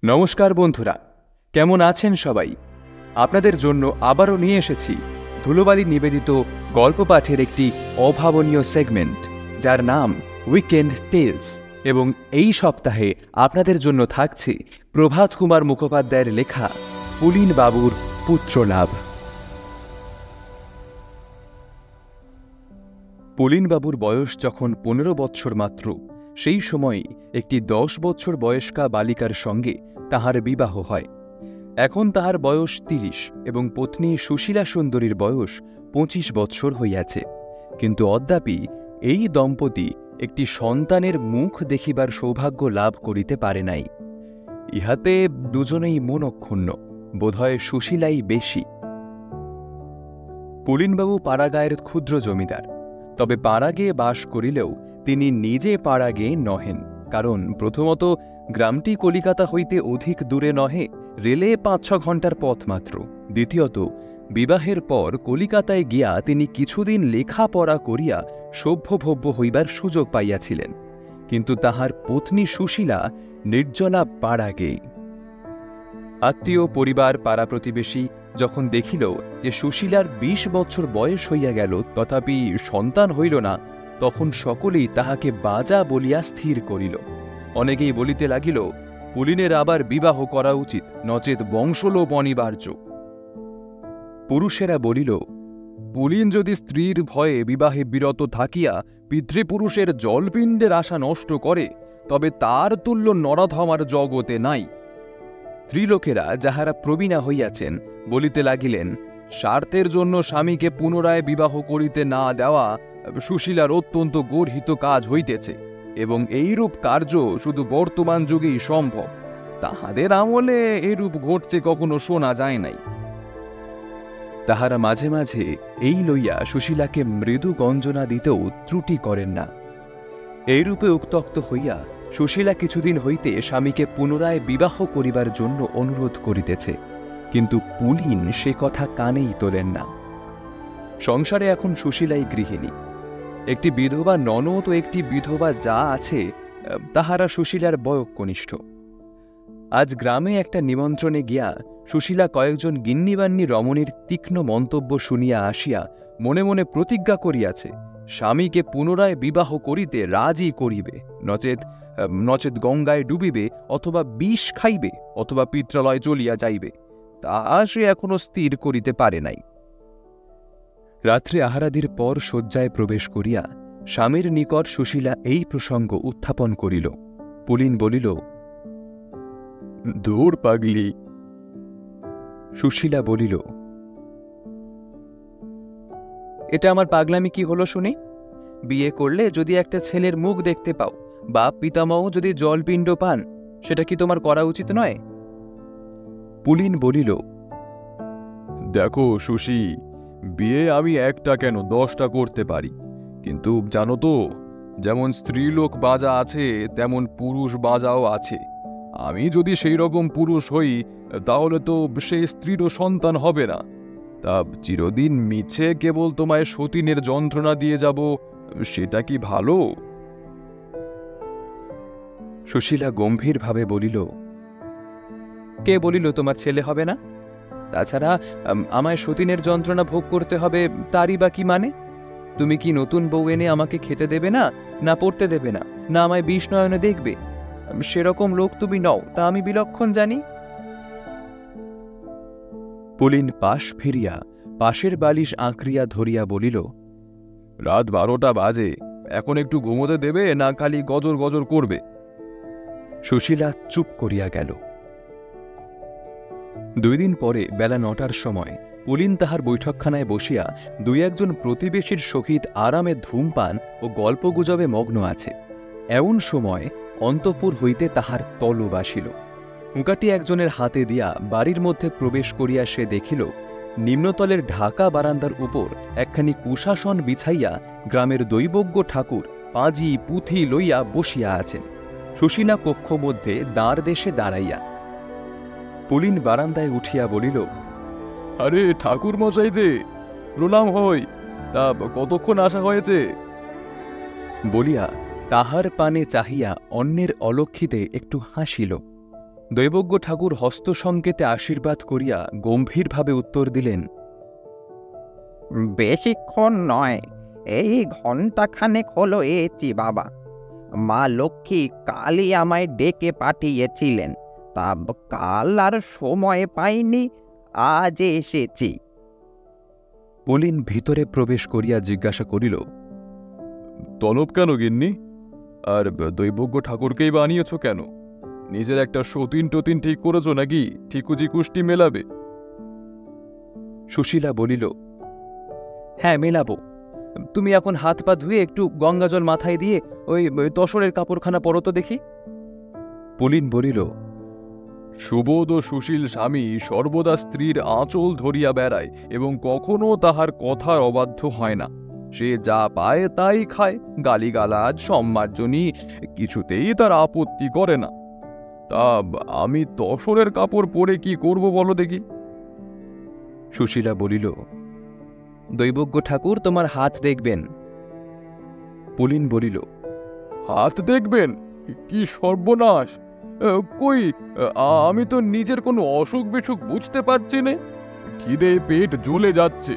নমস্কার বন্ধুরা, কেমন আছেন সবাই? আপনাদের জন্য আবারও নিয়ে এসেছি ধুলোবালি নিবেদিত গল্প পাঠের একটি অভাবনীয় সেগমেন্ট, যার নাম উইকেন্ড টেলস। এবং এই সপ্তাহে আপনাদের জন্য থাকছে প্রভাত কুমার মুখোপাধ্যায়ের লেখা পুলিন বাবুর পুত্রলাভ। পুলিন বাবুর বয়স যখন 15 বৎসর মাত্র, সেই সময়ই একটি 10 বৎসর বয়স্কা বালিকার সঙ্গে তাহার বিবাহ হয়। এখন তাহার বয়স 30 এবং পত্নী সুশীলা সুন্দরীর বয়স 25 বৎসর হইয়াছে। কিন্তু অদ্যাপি এই দম্পতি একটি সন্তানের মুখ দেখিবার সৌভাগ্য লাভ করিতে পারে নাই। ইহাতে দুজনেই মনক্ষুণ্ণ, বোধহয় সুশীলাই বেশি। পুলিনবাবু পাড়াগাঁয়ের ক্ষুদ্র জমিদার, তবে পাড়াগে বাস করিলেও তিনি নিজে পাড়াগে নহেন। কারণ প্রথমত গ্রামটি কলিকাতা হইতে অধিক দূরে নহে, রেলে 5-6 ঘণ্টার পথ মাত্র। দ্বিতীয়ত বিবাহের পর কলিকাতায় গিয়া তিনি কিছুদিন লেখাপড়া করিয়া সভ্যভব্য হইবার সুযোগ পাইয়াছিলেন। কিন্তু তাহার পত্নী সুশীলা নির্জলা পাড়াগে। আত্মীয় পরিবার পাড়া প্রতিবেশী যখন দেখিল যে সুশীলার 20 বছর বয়স হইয়া গেল, তথাপি সন্তান হইল না, তখন সকলেই তাহাকে বাজা বলিয়া স্থির করিল। অনেকেই বলিতে লাগিল, পুলিনের আবার বিবাহ করা উচিত, নচেত বংশলোপ অনিবার্য। পুরুষেরা বলিল, পুলিন যদি স্ত্রীর ভয়ে বিবাহে বিরত থাকিয়া পিতৃপুরুষের জলপিণ্ডের আশা নষ্ট করে, তবে তার তুল্য নরাধমার জগতে নাই। স্ত্রীলোকেরা যাহারা প্রবীণা হইয়াছেন বলিতে লাগিলেন, স্বার্থের জন্য স্বামীকে পুনরায় বিবাহ করিতে না দেওয়া সুশীলার অত্যন্ত গর্হিত কাজ হইতেছে, এবং এইরূপ কার্য শুধু বর্তমান যুগেই সম্ভব। তাহাদের আমলে এরূপ ঘটতে কখনো শোনা যায় নাই। তাহারা মাঝে মাঝে এই লইয়া সুশীলাকে মৃদু গঞ্জনা দিতেও ত্রুটি করেন না। এইরূপে উত্ত্যক্ত হইয়া সুশীলা কিছুদিন হইতে স্বামীকে পুনরায় বিবাহ করিবার জন্য অনুরোধ করিতেছে, কিন্তু পুলিন সে কথা কানেই তোলেন না। সংসারে এখন সুশীলাই গৃহিণী। একটি বিধবা ননদ ও একটি বিধবা যা আছে, তাহারা সুশীলার বয়ঃকনিষ্ঠ। আজ গ্রামে একটা নিমন্ত্রণে গিয়া সুশীলা কয়েকজন গিন্নিবান্নি রমণীর তীক্ষ্ণ মন্তব্য শুনিয়া আসিয়া মনে মনে প্রতিজ্ঞা করিয়াছে, স্বামীকে পুনরায় বিবাহ করিতে রাজি করিবে, নচেত গঙ্গায় ডুবিবে, অথবা বিষ খাইবে, অথবা পিত্রালয় চলিয়া যাইবে। তাহা সে এখনো স্থির করিতে পারে নাই। রাত্রে আহারাদির পর শয্যায় প্রবেশ করিয়া স্বামীর নিকট সুশীলা এই প্রসঙ্গ উত্থাপন করিল। পুলিন বলিল, দূর পাগলি। সুশীলা বলিল, এটা আমার পাগলামি কি হলো শুনি? বিয়ে করলে যদি একটা ছেলের মুখ দেখতে পাও, বা পিতামহ যদি জলপিণ্ড পান, সেটা কি তোমার করা উচিত নয়? পুলিন বলিল, দেখো সুশী, বিয়ে আমি একটা কেন 10টা করতে পারি, কিন্তু জানো তো, যেমন স্ত্রীলোক বাজা আছে তেমন পুরুষ বাজাও আছে। আমি যদি সেই রকম পুরুষ হই, তাহলে তো সেই স্ত্রীরও সন্তান হবে না। তা চিরদিন মিছে কেবল তোমায় সতীনের যন্ত্রণা দিয়ে যাব, সেটা কি ভালো? সুশীলা গম্ভীরভাবে বলিল, কে বলিল তোমার ছেলে হবে না? তাছাড়া আমায় সতীনের যন্ত্রণা ভোগ করতে হবে, তারই বা কি মানে? তুমি কি নতুন বউ এনে আমাকে খেতে দেবে না, না পড়তে দেবে না, না আমায় বিষ নয়নে দেখবে? সেরকম লোক তুমি নও, তা আমি বিলক্ষণ জানি। পুলিন পাশ ফিরিয়া পাশের বালিশ আঁকড়িয়া ধরিয়া বলিল, রাত 12টা বাজে, এখন একটু ঘুমোতে দেবে, না খালি গজর গজর করবে? সুশীলা চুপ করিয়া গেল। 2 দিন পরে বেলা 9টার সময় পুলিন তাহার বৈঠকখানায় বসিয়া 2-1 প্রতিবেশীর সহিত আরামে ধূমপান ও গল্পগুজবে মগ্ন আছে। এমন সময় অন্তঃপুর হইতে তাহার তলব আসিল। হুঁকাটি একজনের হাতে দিয়া বাড়ির মধ্যে প্রবেশ করিয়া সে দেখিল, নিম্নতলের ঢাকা বারান্দার উপর একখানি কুশাসন বিছাইয়া গ্রামের দৈবজ্ঞ ঠাকুর পাঁজি পুঁথি লইয়া বসিয়া আছেন। সুশীলা কক্ষ মধ্যে দ্বার দেশে দাঁড়াইয়া। পুলিন বারান্দায় উঠিয়া বলিল, আরে ঠাকুর মশাই যে, প্রণাম হই। তা কতক্ষণ আসা হয়েছে? বলিয়া তাহার পানে চাহিয়া অন্যের অলক্ষিতে একটু হাসিল। দৈবজ্ঞ ঠাকুর হস্তসংকেতে আশীর্বাদ করিয়া গম্ভীরভাবে উত্তর দিলেন, বেশিক্ষণ নয়, এই ঘণ্টাখানেক হলো এসেছি বাবা। মা লক্ষ্মী কালই আমায় ডেকে পাঠিয়েছিলেন, তা কাল আর সময় পাইনি, আজ এসেছি। পুলিন ভিতরে প্রবেশ করিয়া জিজ্ঞাসা করিল, তলব কেন গিন্নি? আর দৈবজ্ঞ ঠাকুরকেই বানিয়েছ কেন? নিজের একটা সতীন টতিন ঠিক করেছ নাকি? ঠিকুজি কুষ্টি মেলাবে? সুশীলা বলিল, হ্যাঁ মেলাবো। তুমি এখন হাত পা ধুয়ে একটু গঙ্গাজল মাথায় দিয়ে ওই তসরের কাপড়খানা পরো তো দেখি। পুলিন বলিল, সুবোধ ও সুশীল স্বামী সর্বদা স্ত্রীর আঁচল ধরিয়া বেড়ায় এবং কখনো তাহার কথার অবাধ্য হয় না। সে যা পায় তাই খায়, গালিগালাজ সম্মার্জনী কিছুতেই তার আপত্তি করে না। তা আমি তসরের কাপড় পরে কি করব বলো দেখি? সুশীলা বলিল, দৈবজ্ঞ ঠাকুর তোমার হাত দেখবেন। পুলিন বলিল, হাত দেখবেন? কি সর্বনাশ! কই, আমি তো নিজের কোনো অসুখ বিসুখ বুঝতে পারছি না। খিদে পেট জ্বলে যাচ্ছে।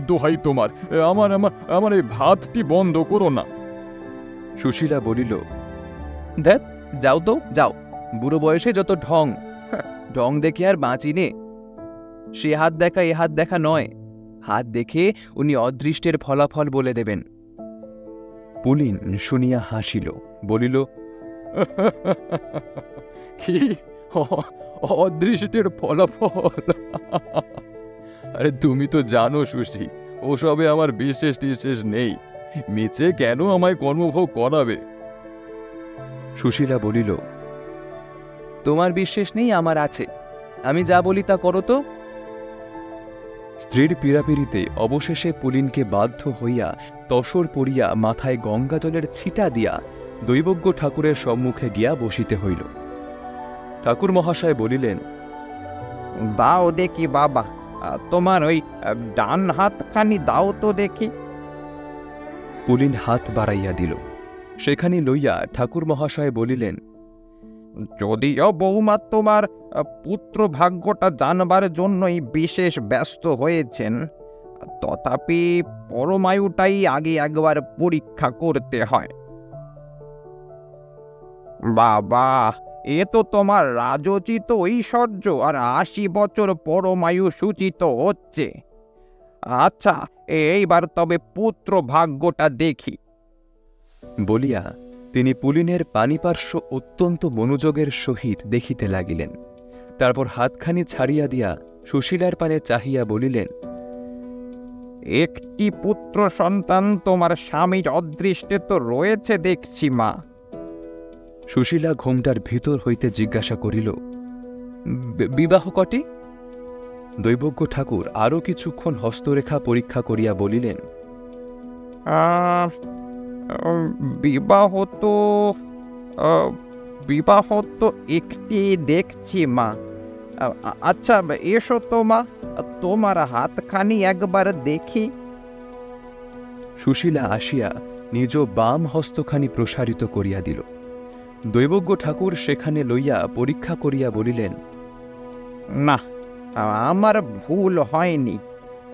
দোহাই তোমার, আমার আমার আমার এই ভাতটি বন্ধ করো না। সুশীলা বলিল, দেখ, যাও তো যাও, বুড়ো বয়সে যত ঢং, ঢং দেখে আর বাঁচি নে। সে হাত দেখা এ হাত দেখা নয়, হাত দেখে উনি অদৃষ্টের ফলাফল বলে দেবেন। পুলিন শুনিয়া হাসিল, বলিল, কি অদৃষ্টের ফলাফল? আরে তুমি তো জানো সুশী, ওসবে আমার বিশ্বাস টিশ্বাস নেই। মিছে কেন আমায় কর্মভোগ করাবে? সুশীলা বলিল, তোমার বিশ্বাস নেই, আমার আছে। আমি যা বলি তা করো তো। স্ত্রীর পীড়াপিড়িতে অবশেষে পুলিনকে বাধ্য হইয়া তসর পড়িয়া মাথায় গঙ্গাজলের ছিটা দিয়া দৈবজ্ঞ ঠাকুরের সম্মুখে গিয়া বসিতে হইল। ঠাকুর মহাশয় বলিলেন, দাও দেখি বাবা, তোমার ওই ডান হাতখানি দাও তো দেখি। পুলিন হাত বাড়াইয়া দিল। সেখানি লইয়া ঠাকুর মহাশয় বলিলেন, যদিও বৌমা তোমার পুত্র ভাগ্যটা জানবার জন্যই বিশেষ ব্যস্ত হয়েছেন, তথাপি পরমায়ুটাই আগে একবার পরীক্ষা করতে হয়। বাবা, এ তো তোমার রাজোচিত ঐশ্বর্য আর ৮০ বছর পরমায়ু সূচিত হচ্ছে। আচ্ছা, এইবার তবে পুত্র ভাগ্যটা দেখি। বলিয়া তিনি পুলিনের পানিপার্শ্ব অত্যন্ত মনোযোগের সহিত দেখিতে লাগিলেন। তারপর হাতখানি ছাড়িয়া দিয়া সুশীলার পানে চাহিয়া বলিলেন, একটি পুত্র সন্তান তোমার স্বামীর অদৃষ্টে তো রয়েছে দেখছি মা। সুশীলা ঘোমটার ভিতর হইতে জিজ্ঞাসা করিল, বিবাহ কটি? দৈবজ্ঞ ঠাকুর আরও কিছুক্ষণ হস্তরেখা পরীক্ষা করিয়া বলিলেন, বিবাহ তো বিবাহ তো একটি দেখছি মা। আচ্ছা, এসো তো মা, তোমার হাতখানি একবার দেখি। সুশীলা আসিয়া নিজ বাম হস্তখানি প্রসারিত করিয়া দিল। দৈবজ্ঞ ঠাকুর সেখানে লইয়া পরীক্ষা করিয়া বলিলেন, না, আমার ভুল হয়নি।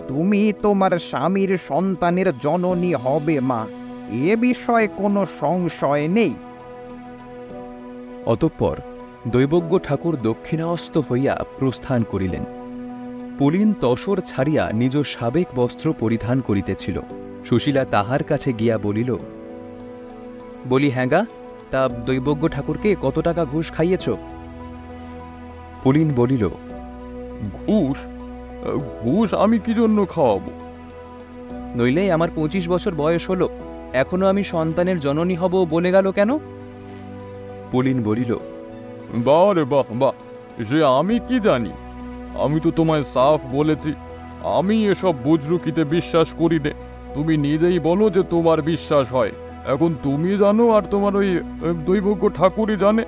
তুমি তোমার স্বামীর সন্তানের জননী হবে মা, এ বিষয়ে কোনো সংশয় নেই। অতঃপর দৈবজ্ঞ ঠাকুর দক্ষিণাস্ত হইয়া প্রস্থান করিলেন। পুলিন তসর ছাড়িয়া নিজ সাবেক বস্ত্র পরিধান করিতেছিল। সুশীলা তাহার কাছে গিয়া বলিল, বলি হ্যাঁগা, তা দৈবজ্ঞ ঠাকুরকে কত টাকা ঘুষ খাইয়েছ? পুলিন বলিল, ঘুষ? ঘুষ আমি কি জন্য খাওয়াবো? নইলে আমার ২৫ বছর বয়স হল, এখনো আমি সন্তানের জননী হব বলে গেল কেন? পুলিন বলিল, বাহ রে বাহ বাহ, সে আমি কি জানি? আমি তো তোমায় সাফ বলেছি, আমি এসব বুজরুকিতে বিশ্বাস করি নে। তুমি নিজেই বলো যে তোমার বিশ্বাস হয়। এখন তুমি জানো আর তোমার ওই দৈবজ্ঞ ঠাকুরই জানে,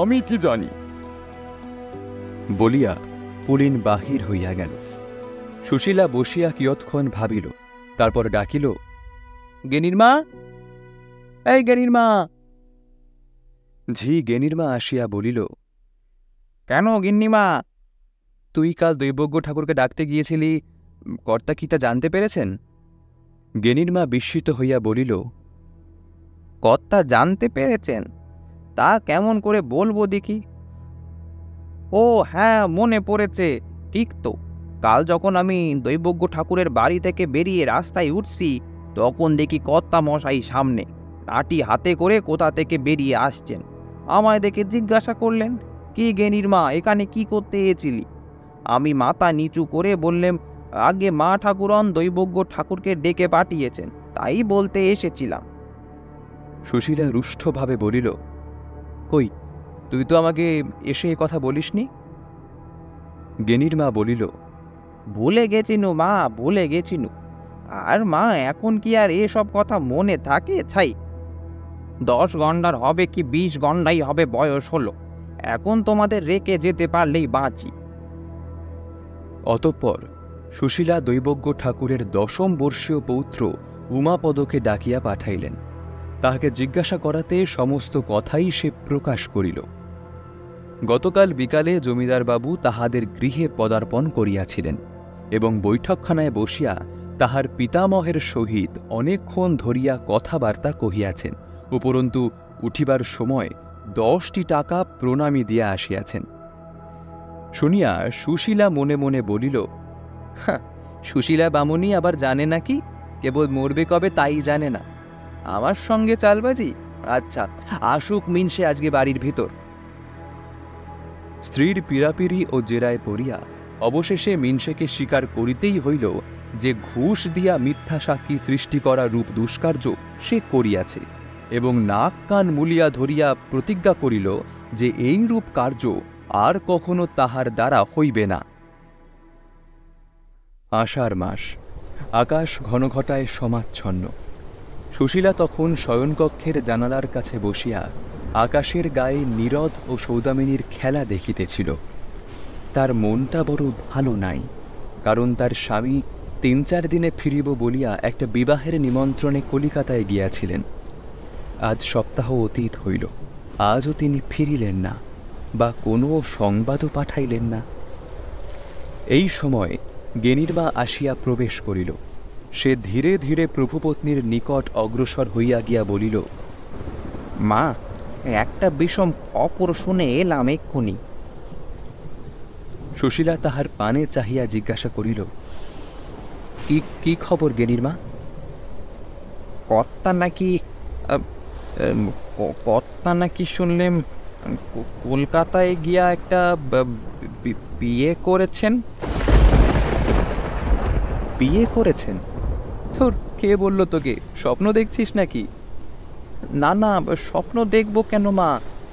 আমি কি জানি? বলিয়া পুলিন বাহির হইয়া গেল। সুশীলা বসিয়া কিয়ৎক্ষণ ভাবিল, তারপর ডাকিল, গেনির মা, এই গেনির মা। ঝি গেনির মা আসিয়া বলিল, কেন গিন্নিমা? তুই কাল দৈবজ্ঞ ঠাকুরকে ডাকতে গিয়েছিলি, কর্তা কি তা জানতে পেরেছেন? গেনির মা বিস্মিত হইয়া বলিল, কর্তা জানতে পেরেছেন? তা কেমন করে বলবো দেখি। ও হ্যাঁ, মনে পড়েছে, ঠিক তো। কাল যখন আমি দৈবজ্ঞ ঠাকুরের বাড়ি থেকে বেরিয়ে রাস্তায় উঠছি, তখন দেখি কর্তা মশাই সামনে লাঠি হাতে করে কোথা থেকে বেরিয়ে আসছেন। আমায় দেখে জিজ্ঞাসা করলেন, কি গেনির মা, এখানে কি করতে এসেছিলি? আমি মাথা নিচু করে বললাম, আগে মা ঠাকুরন দৈবজ্ঞ ঠাকুরকে ডেকে পাঠিয়েছেন, তাই বলতে এসেছিলাম। সুশীলা রুষ্টভাবে বলিল, কই, তুই তো আমাকে এসে এ কথা বলিসনি। গেনির মা বলিল, ভুলে গেছিনু মা, ভুলে গেছিনু। আর মা, এখন কি আর এসব কথা মনে থাকে ছাই? 10 গন্ডার হবে কি 20 গন্ডাই হবে বয়স হলো, এখন তোমাদের রেখে যেতে পারলেই বাঁচি। অতঃপর সুশীলা দৈবজ্ঞ ঠাকুরের 10ম বর্ষীয় পৌত্র উমাপদকে ডাকিয়া পাঠাইলেন। তাহাকে জিজ্ঞাসা করাতে সমস্ত কথাই সে প্রকাশ করিল। গতকাল বিকালে জমিদারবাবু তাহাদের গৃহে পদার্পণ করিয়াছিলেন এবং বৈঠকখানায় বসিয়া তাহার পিতামহের সহিত অনেকক্ষণ ধরিয়া কথাবার্তা কহিয়াছেন, উপরন্তু উঠিবার সময় 10টি টাকা প্রণামী দিয়া আসিয়াছেন। শুনিয়া সুশীলা মনে মনে বলিল, সুশীলা বামুনি আবার জানে নাকি, কেবল মরবে কবে তাই জানে না। আমার সঙ্গে চালবাজি? আচ্ছা, আসুক মিনসে আজকে বাড়ির ভিতর। স্ত্রীর পীড়াপিড়ি ও জেরায় পড়িয়া অবশেষে মিনসেকে স্বীকার করিতেই হইল যে ঘুষ দিয়া মিথ্যা সাক্ষী সৃষ্টি করা রূপ দুষ্কার্য সে করিয়াছে, এবং নাক কান মুলিয়া ধরিয়া প্রতিজ্ঞা করিল যে এই রূপ কার্য আর কখনো তাহার দ্বারা হইবে না। আষাঢ় মাস, আকাশ ঘনঘটায় সমাচ্ছন্ন। সুশীলা তখন শয়নকক্ষের জানালার কাছে বসিয়া আকাশের গায়ে নীরদ ও সৌদামিনীর খেলা দেখিতেছিল। তার মনটা বড় ভালো নাই, কারণ তার স্বামী 3-4 দিনে ফিরিব বলিয়া একটা বিবাহের নিমন্ত্রণে কলিকাতায় গিয়াছিলেন। আজ সপ্তাহ অতীত হইল, আজও তিনি ফিরিলেন না, বা কোনো সংবাদও পাঠাইলেন না। এই সময় গেনির মা আসিয়া প্রবেশ করিল। সে ধীরে ধীরে প্রভুপত্নীর নিকট অগ্রসর হইয়া গিয়া বলিল, মা, একটা বিষম অপর শুনে এলাম এক্ষুনি। সুশীলা তাহার পানে চাহিয়া জিজ্ঞাসা করিল, কি খবর গেনির মা? কর্তা নাকি শুনলেন কলকাতায় গিয়া একটা বিয়ে করেছেন। বিয়ে করেছেন? তোর কে বলল তোকে? স্বপ্ন দেখছিস নাকি? না না, স্বপ্ন দেখব কেন মা,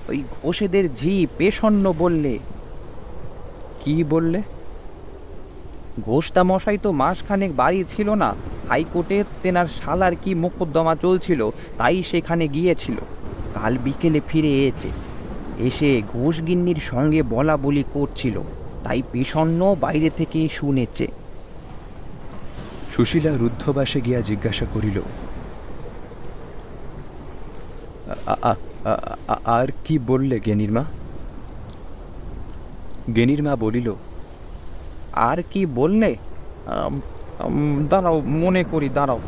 ওই ঘোষেদের ঝি পেশন্ন বললে। কি বললে? ঘোষদা মশাই তো মাসখানেক বাড়ি ছিল না, হাইকোর্টে তেনার শালার কি মোকদ্দমা চলছিল, তাই সেখানে গিয়েছিল। কাল বিকেলে ফিরে এসে ঘোষগিন্নির সঙ্গে বলা বলি করছিল, তাই পেশন্ন বাইরে থেকে শুনেছে। সুশীলা রুদ্ধবাসে গিয়া জিজ্ঞাসা করিল, আর কি বললে গেনির মা? গেনির মা বলিল, আর কি বললে? দাঁড়াও, মনে করি, দাঁড়াও।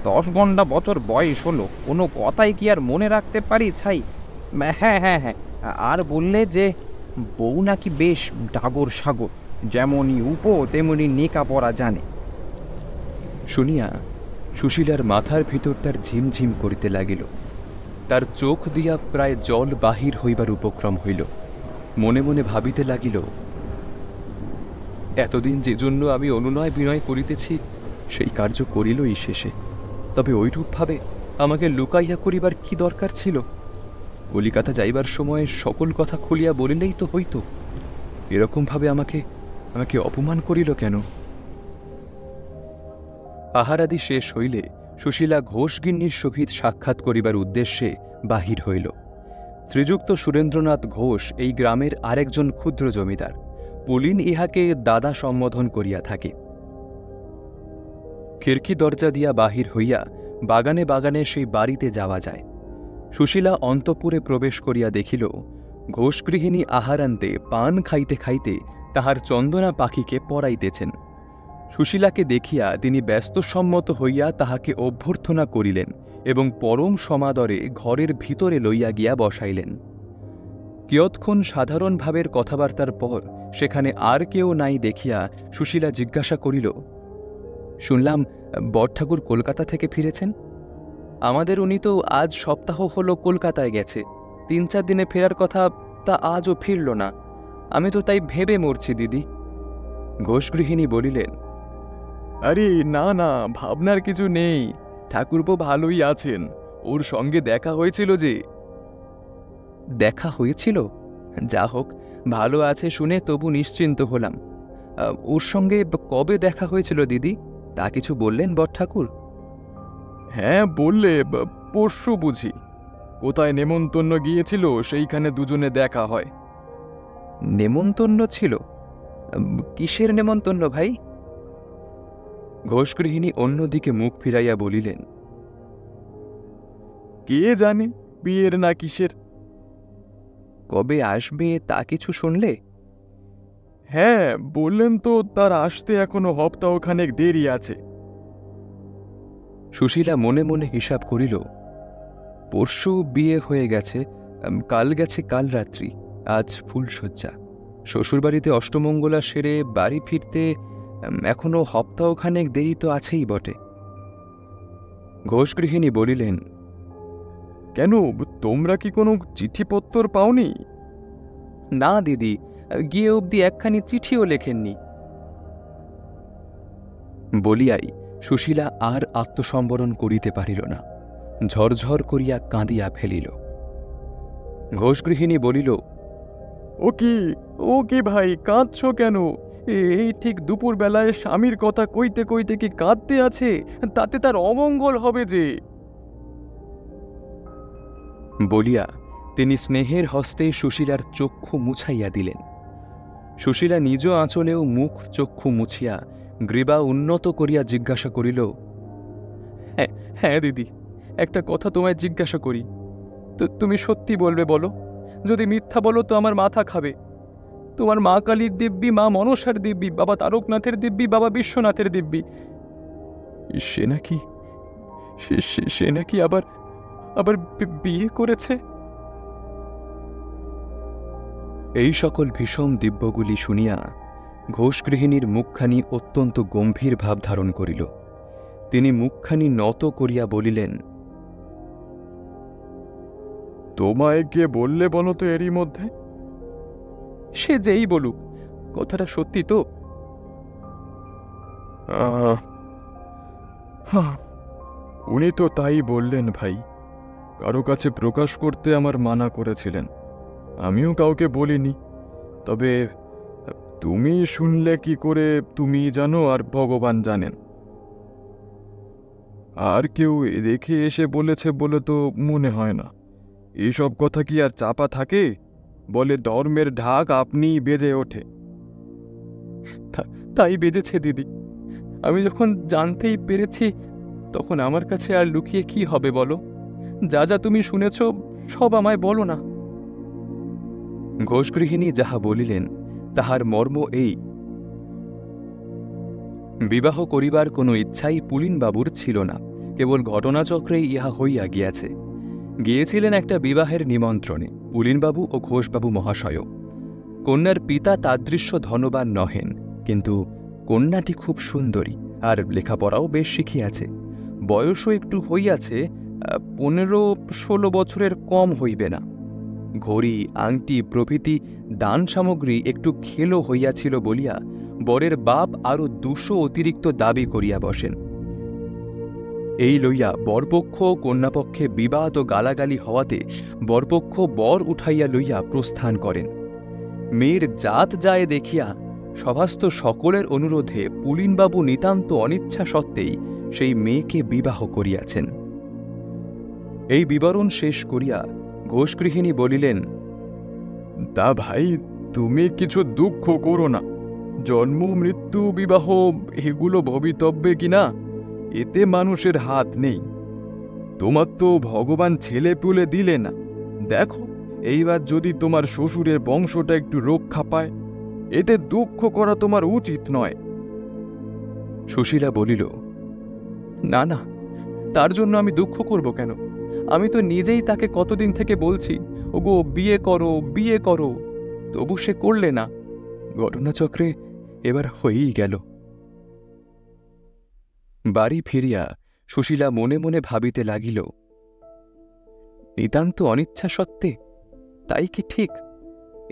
10 গন্ডা বছর বয়স হলো, কোনো কথাই কি আর মনে রাখতে পারি ছাই? হ্যাঁ হ্যাঁ হ্যাঁ, আর বললে যে বউ নাকি বেশ ডাগর সাগর, যেমনই উপ তেমনি নেকা পড়া জানে। শুনিয়া সুশীলার মাথার ভিতরটার ঝিমঝিম করিতে লাগিল। তার চোখ দিয়া প্রায় জল বাহির হইবার উপক্রম হইল। মনে মনে ভাবিতে লাগিল, এতদিন যে জন্য আমি অনুনয় বিনয় করিতেছি, সেই কার্য করিলই শেষে। তবে ওইরূপভাবে আমাকে লুকাইয়া করিবার কি দরকার ছিল? কলিকাতা যাইবার সময় সকল কথা খুলিয়া বলিলেই তো হইত। এরকমভাবে আমাকে অপমান করিল কেন? আহারাদি শেষ হইলে সুশীলা ঘোষগিন্নির সহিত সাক্ষাৎ করিবার উদ্দেশ্যে বাহির হইল। শ্রীযুক্ত সুরেন্দ্রনাথ ঘোষ এই গ্রামের আরেকজন ক্ষুদ্র জমিদার। পুলিন ইহাকে দাদা সম্বোধন করিয়া থাকে। খিড়কি দরজা দিয়া বাহির হইয়া বাগানে বাগানে সেই বাড়িতে যাওয়া যায়। সুশীলা অন্তঃপুরে প্রবেশ করিয়া দেখিল ঘোষগৃহিণী আহারান্তে পান খাইতে খাইতে তাহার চন্দনা পাখিকে পড়াইতেছেন। সুশীলাকে দেখিয়া তিনি ব্যস্তসম্মত হইয়া তাহাকে অভ্যর্থনা করিলেন এবং পরম সমাদরে ঘরের ভিতরে লইয়া গিয়া বসাইলেন। কিয়ৎক্ষণ সাধারণ ভাবের কথাবার্তার পর সেখানে আর কেউ নাই দেখিয়া সুশীলা জিজ্ঞাসা করিল, শুনলাম বড়ঠাকুর কলকাতা থেকে ফিরেছেন? আমাদের উনি তো আজ সপ্তাহ হল কলকাতায় গেছে, 3-4 দিনে ফেরার কথা, তা আজও ফিরল না। আমি তো তাই ভেবে মরছি দিদি। ঘোষগৃহিণী বলিলেন, আরে না না, ভাবনার কিছু নেই, ঠাকুরপো ভালোই আছেন। ওর সঙ্গে দেখা হয়েছিল যে। দেখা হয়েছিল? যা হোক, ভালো আছে শুনে তবু নিশ্চিন্ত হলাম। ওর সঙ্গে কবে দেখা হয়েছিল দিদি, তা কিছু বললেন বড়ঠাকুর? হ্যাঁ বললে, পরশু বুঝি। কোথায় নেমন্তন্ন গিয়েছিল, সেইখানে দুজনে দেখা হয়। নেমন্তন্ন ছিল? কিসের নেমন্তন্ন ভাই? ঘোষগৃহিণী অন্যদিকে মুখ ফিরাইয়া বলিলেন, কে জানে, বিয়ের না কিসের। কবে আসবে তা কিছু শুনলে? হ্যাঁ বললেন তো, তার আসতে এখনো সপ্তাহখানেক দেরি আছে। সুশীলা মনে মনে হিসাব করিল, পরশু বিয়ে হয়ে গেছে, কাল গেছে কাল রাত্রি, আজ ফুলশয্যা, শ্বশুরবাড়িতে অষ্টমঙ্গলা সেরে বাড়ি ফিরতে এখনো সপ্তাহখানেক দেরি তো আছেই বটে। ঘোষগৃহিণী বলিলেন, কেন, তোমরা কি কোনো চিঠিপত্তর পাওনি? না দিদি, গিয়ে অবধি একখানি চিঠিও লেখেননি। বলিয়াই সুশীলা আর আত্মসম্বরণ করিতে পারিল না, ঝরঝর করিয়া কাঁদিয়া ফেলিল। ঘোষগৃহিণী বলিল, ও কি ভাই, কাঁদছ কেন? এই ঠিক দুপুর বেলায় স্বামীর কথা কইতে কইতে কি কাঁদতে আছে? তাতে তার অমঙ্গল হবে যে। বলিয়া তিনি স্নেহের হস্তে সুশীলার চক্ষু মুছাইয়া দিলেন। সুশীলা নিজ আঁচলেও মুখ চক্ষু মুছিয়া গ্রীবা উন্নত করিয়া জিজ্ঞাসা করিল, হ্যাঁ দিদি, একটা কথা তোমায় জিজ্ঞাসা করি, তো তুমি সত্যি বলবে বলো? যদি মিথ্যা বলো তো আমার মাথা খাবে। তোমার মা কালীর দিব্যি, মা মনসার দিব্যি, বাবা তারকনাথের দিব্যি, বাবা বিশ্বনাথের দিব্যি, সে নাকি আবার বিয়ে করেছে? এই সকল ভীষণ দিব্যগুলি শুনিয়া ঘোষগৃহিণীর মুখখানি অত্যন্ত গম্ভীর ভাব ধারণ করিল। তিনি মুখখানি নত করিয়া বলিলেন, তোমায় কে বললে বলো তো এরই মধ্যে? সে যেই বলুক, কথাটা সত্যি তো? উনি তো তাই বললেন ভাই। কারো কাছে প্রকাশ করতে আমার মানা করেছিলেন, আমিও কাউকে বলিনি। তবে তুমি শুনলে কি করে, তুমি জানো আর ভগবান জানেন। আর কেউ দেখে এসে বলেছে বলে তো মনে হয় না। এইসব কথা কি আর চাপা থাকে? বলে ধর্মের ঢাক আপনিই বেজে ওঠে। তাই বেজেছে দিদি। আমি যখন জানতেই পেরেছি, তখন আমার কাছে আর লুকিয়ে কি হবে বলো? যা যা তুমি শুনেছ সব আমায় বলো না। ঘোষগৃহিণী যাহা বলিলেন তাহার মর্ম এই, বিবাহ করিবার কোনো ইচ্ছাই পুলিনবাবুর ছিল না, কেবল ঘটনাচক্রেই ইহা হইয়া গিয়াছে। গিয়েছিলেন একটা বিবাহের নিমন্ত্রণে পুলিনবাবু ও ঘোষবাবু মহাশয়ও। কন্যার পিতা তাদৃশ্য ধনবান নহেন, কিন্তু কন্যাটি খুব সুন্দরী আর লেখাপড়াও বেশ শিখিয়াছে। বয়সও একটু হইয়াছে, 15-16 বছরের কম হইবে না। ঘড়ি, আংটি প্রভৃতি দান সামগ্রী একটু খেলো হইয়াছিল বলিয়া বরের বাপ আরও 200 অতিরিক্ত দাবি করিয়া বসেন। এই লইয়া বরপক্ষ কন্যাপক্ষে বিবাদ ও গালাগালি হওয়াতে বরপক্ষ বর উঠাইয়া লইয়া প্রস্থান করেন। মেয়ের জাত যায় দেখিয়া সভাস্থ সকলের অনুরোধে পুলিনবাবু নিতান্ত অনিচ্ছা সত্ত্বেই সেই মেয়েকে বিবাহ করিয়াছেন। এই বিবরণ শেষ করিয়া ঘোষগৃহিণী বলিলেন, তা ভাই, তুমি কিছু দুঃখ করো না। জন্ম, মৃত্যু, বিবাহ এগুলো ভবিতব্যে কিনা, এতে মানুষের হাত নেই। তোমার তো ভগবান ছেলে পুলে দিলে না। দেখো, এইবার যদি তোমার শ্বশুরের বংশটা একটু রক্ষা পায়, এতে দুঃখ করা তোমার উচিত নয়। সুশীলা বলিল, না না, তার জন্য আমি দুঃখ করব কেন? আমি তো নিজেই তাকে কতদিন থেকে বলছি, ওগো বিয়ে করো, বিয়ে করো, তবু সে করলে না। ঘটনাচক্রে এবার হয়েই গেল। বাড়ি ফিরিয়া সুশীলা মনে মনে ভাবিতে লাগিল, নিতান্ত অনিচ্ছা সত্ত্বে, তাই কি ঠিক?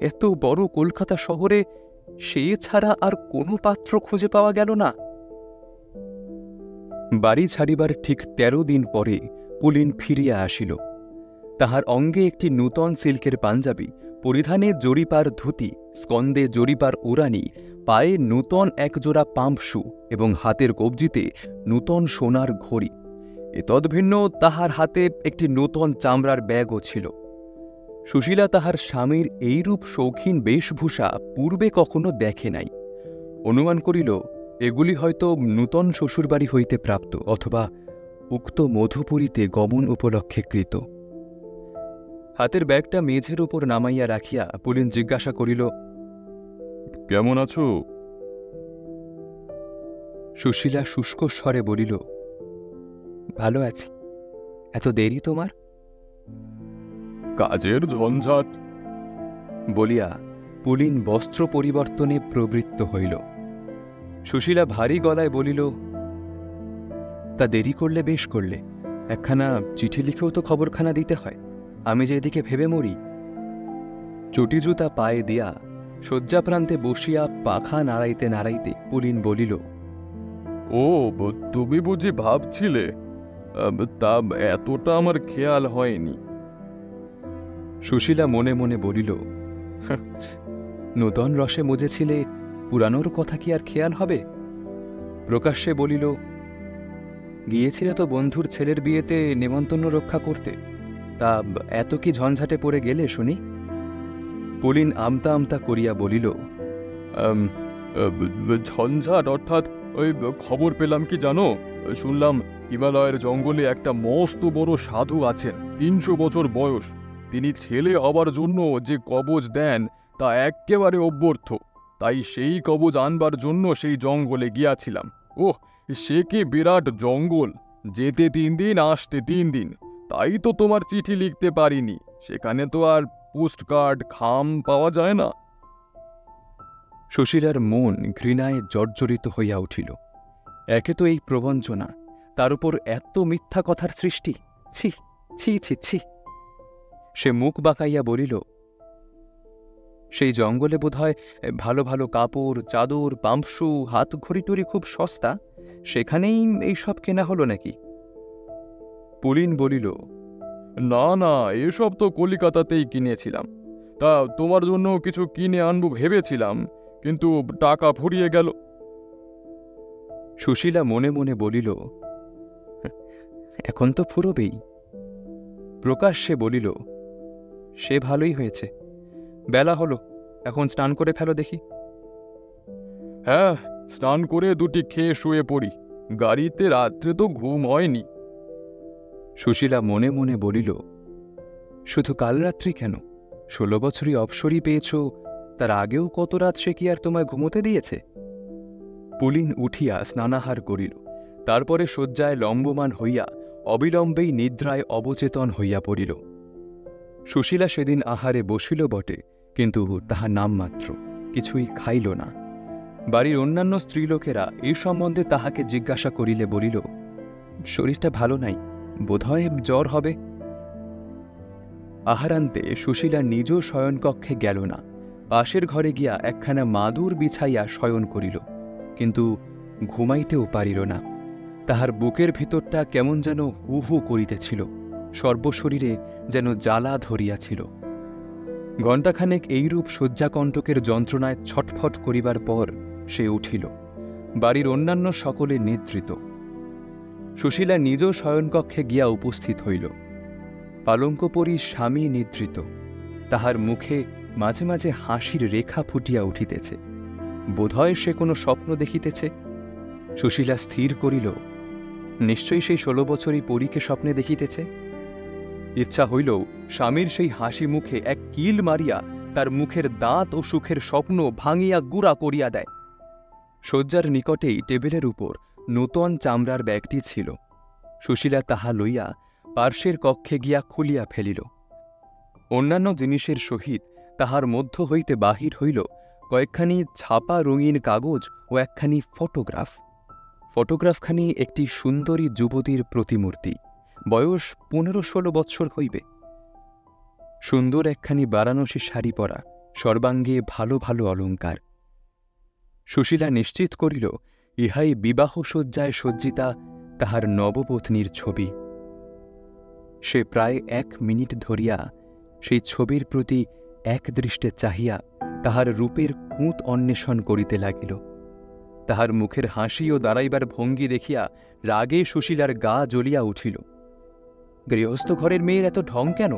এত বড় কলকাতা শহরে সে ছাড়া আর কোনো পাত্র খুঁজে পাওয়া গেল না। বাড়ি ছাড়িবার ঠিক ১৩ দিন পরে পুলিন ফিরিয়া আসিল। তাহার অঙ্গে একটি নূতন সিল্কের পাঞ্জাবি, পরিধানে জরিপার ধুতি, স্কন্দে জরিপার ওড়ানি, পায়ে নূতন একজোড়া পাম্পশু এবং হাতের কবজিতে নূতন সোনার ঘড়ি। এতদ্ভিন্ন তাহার হাতে একটি নূতন চামড়ার ব্যাগও ছিল। সুশীলা তাহার স্বামীর এইরূপ শৌখিন বেশভূষা পূর্বে কখনো দেখে নাই। অনুমান করিল এগুলি হয়তো নূতন শ্বশুরবাড়ি হইতে প্রাপ্ত, অথবা উক্ত মধুপুরীতে গমন উপলক্ষে কৃত। হাতের ব্যাগটা মেঝের উপর নামাইয়া রাখিয়া পুলিন জিজ্ঞাসা করিল, কেমন আছো? সুশীলা শুষ্ক স্বরে বলিল, ভালো আছি। এত দেরি তোমার? কাজের ঝঞ্ঝাট বলিয়া পুলিন বস্ত্র পরিবর্তনে প্রবৃত্ত হইল। সুশীলা ভারী গলায় বলিল, তা দেরি করলে বেশ করলে, একখানা চিঠি লিখেও তো খবরখানা দিতে হয়। আমি যে এদিকে ভেবে মরি। চটি জুতা পায়ে দিয়া শয্যাপ্রান্তে বসিয়া পাখা নাড়াইতে নাড়াইতে পুলিন বলিল, ও, তুমি বুঝি ভাবছিলে? তা এতটা আমার খেয়াল হয়নি। সুশীলা মনে মনে বলিল, নূতন রসে মজেছিলে, পুরানোর কথা কি আর খেয়াল হবে? প্রকাশ্যে বলিল, গিয়েছিলে তো বন্ধুর ছেলের বিয়েতে নেমন্তন্ন রক্ষা করতে, তা এত কি ঝঞ্ঝাটে পড়ে গেলে শুনি? পুলিন আমতা আমতা করিয়া বলিল, ঝঞ্ঝাট অর্থাৎ ওই খবর পেলাম কি জানো, শুনলাম হিমালয়ের জঙ্গলে একটা মস্ত বড় সাধু আছেন, ৩০০ বছর বয়স। তিনি ছেলে হবার জন্য যে কবজ দেন তা এক্কেবারে অব্যর্থ। তাই সেই কবজ আনবার জন্য সেই জঙ্গলে গিয়াছিলাম। ওহ, সে কি বিরাট জঙ্গল! যেতে ৩ দিন, আসতে ৩ দিন। তাই তো তোমার চিঠি লিখতে পারিনি। সেখানে তো আর পোস্টকার্ড খাম পাওয়া যায় না। সুশীলার মন ঘৃণায় জর্জরিত হইয়া উঠিল। একে তো এই প্রবঞ্চনা, তার উপর এত মিথ্যা কথার সৃষ্টি। ছি ছি ছি ছি! সে মুখ বাঁকাইয়া বলিল, সেই জঙ্গলে বোধহয় ভালো ভালো কাপড়, চাদর, পাম্পশু, হাত ঘড়িটড়ি খুব সস্তা, সেখানেই এইসব কেনা হলো নাকি? পুলিন বলিল, না না, এসব তো কলিকাতাতেই কিনেছিলাম। তা তোমার জন্য কিছু কিনে আনবো ভেবেছিলাম, কিন্তু টাকা ফুরিয়ে গেল। সুশীলা মনে মনে বলিল, এখন তো ফুরবেই। প্রকাশ্যে বলিল, সে ভালোই হয়েছে। বেলা হলো, এখন স্নান করে ফেলো দেখি। হ্যাঁ, স্নান করে 2টি খেয়ে শুয়ে পড়ি। গাড়িতে রাত্রে তো ঘুম হয়নি। সুশীলা মনে মনে বলিল, শুধু কাল রাত্রি কেন, 16 বছরই অবসরই পেয়েছ, তার আগেও কত রাত সে কি আর তোমায় ঘুমোতে দিয়েছে? পুলিন উঠিয়া স্নানাহার করিল, তারপরে শয্যায় লম্বমান হইয়া অবিলম্বেই নিদ্রায় অবচেতন হইয়া পড়িল। সুশীলা সেদিন আহারে বসিল বটে, কিন্তু তাহা নামমাত্র, কিছুই খাইল না। বাড়ির অন্যান্য স্ত্রীলোকেরা এই সম্বন্ধে তাহাকে জিজ্ঞাসা করিলে বলিল, শরীরটা ভালো নাই, বোধহয় জ্বর হবে। আহারান্তে সুশীলা নিজ শয়নকক্ষে গেল না, পাশের ঘরে গিয়া একখানা মাদুর বিছাইয়া শয়ন করিল, কিন্তু ঘুমাইতেও পারিল না। তাহার বুকের ভিতরটা কেমন যেন হু হু করিতেছিল, সর্বশরীরে যেন জ্বালা ধরিয়াছিল। ঘণ্টাখানেক এইরূপ শয্যাকণ্টকের যন্ত্রণায় ছটফট করিবার পর সে উঠিল। বাড়ির অন্যান্য সকলে নিদ্রিত। সুশীলা নিজ শয়নকক্ষে গিয়া উপস্থিত হইল। পালঙ্কপরি স্বামী নিদ্রিত, তাহার মুখে মাঝে মাঝে হাসির রেখা ফুটিয়া উঠিতেছে। বোধহয় সে কোনো স্বপ্ন দেখিতেছে। সুশীলা স্থির করিল, নিশ্চয়ই সেই 16 বছরই পরীকে স্বপ্নে দেখিতেছে। ইচ্ছা হইল স্বামীর সেই হাসি মুখে এক কিল মারিয়া তার মুখের দাঁত ও সুখের স্বপ্ন ভাঙিয়া গুড়া করিয়া দেয়। শয্যার নিকটেই টেবিলের উপর নূতন চামড়ার ব্যাগটি ছিল। সুশীলা তাহা লইয়া পার্শ্বের কক্ষে গিয়া খুলিয়া ফেলিল। অন্যান্য জিনিসের সহিত তাহার মধ্য হইতে বাহির হইল কয়েকখানি ছাপা রঙিন কাগজ ও একখানি ফটোগ্রাফ। ফটোগ্রাফখানি একটি সুন্দরী যুবতীর প্রতিমূর্তি, বয়স 15-16 বৎসর হইবে। সুন্দর একখানি বারাণসী শাড়ি পরা, সর্বাঙ্গে ভালো ভালো অলঙ্কার। সুশীলা নিশ্চিত করিল ইহাই বিবাহসজ্জায় সজ্জিতা তাহার নবপত্নীর ছবি। সে প্রায় 1 মিনিট ধরিয়া সেই ছবির প্রতি একদৃষ্টে চাহিয়া তাহার রূপের খুঁত অন্বেষণ করিতে লাগিল। তাহার মুখের হাসি ও দাঁড়াইবার ভঙ্গি দেখিয়া রাগে সুশীলার গা জ্বলিয়া উঠিল। গৃহস্থ ঘরের মেয়ের এত ঢং কেন?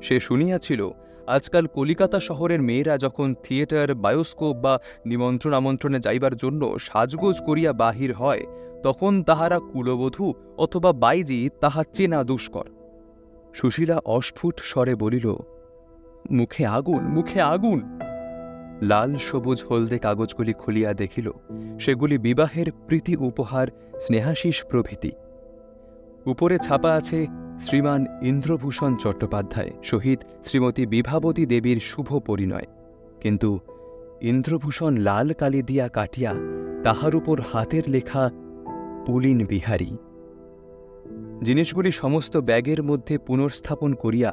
সে শুনিয়াছিল আজকাল কলিকাতা শহরের মেয়েরা যখন থিয়েটার, বায়োস্কোপ বা নিমন্ত্রণ আমন্ত্রণে যাইবার জন্য সাজগোজ করিয়া বাহির হয়, তখন তাহারা কুলবধূ অথবা বাইজি তাহা চেনা দুষ্কর। সুশীলা অস্ফুট স্বরে বলিল, মুখে আগুন, মুখে আগুন। লাল সবুজ হলদে কাগজগুলি খুলিয়া দেখিল সেগুলি বিবাহের প্রীতি উপহার, স্নেহাশিস প্রভৃতি। উপরে ছাপা আছে শ্রীমান ইন্দ্রভূষণ চট্টোপাধ্যায় সহিত শ্রীমতী বিভাবতী দেবীর শুভ পরিণয়, কিন্তু ইন্দ্রভূষণ লাল কালি দিয়া কাটিয়া তাহার উপর হাতের লেখা পুলিন বিহারী। জিনিসগুলি সমস্ত ব্যাগের মধ্যে পুনর্স্থাপন করিয়া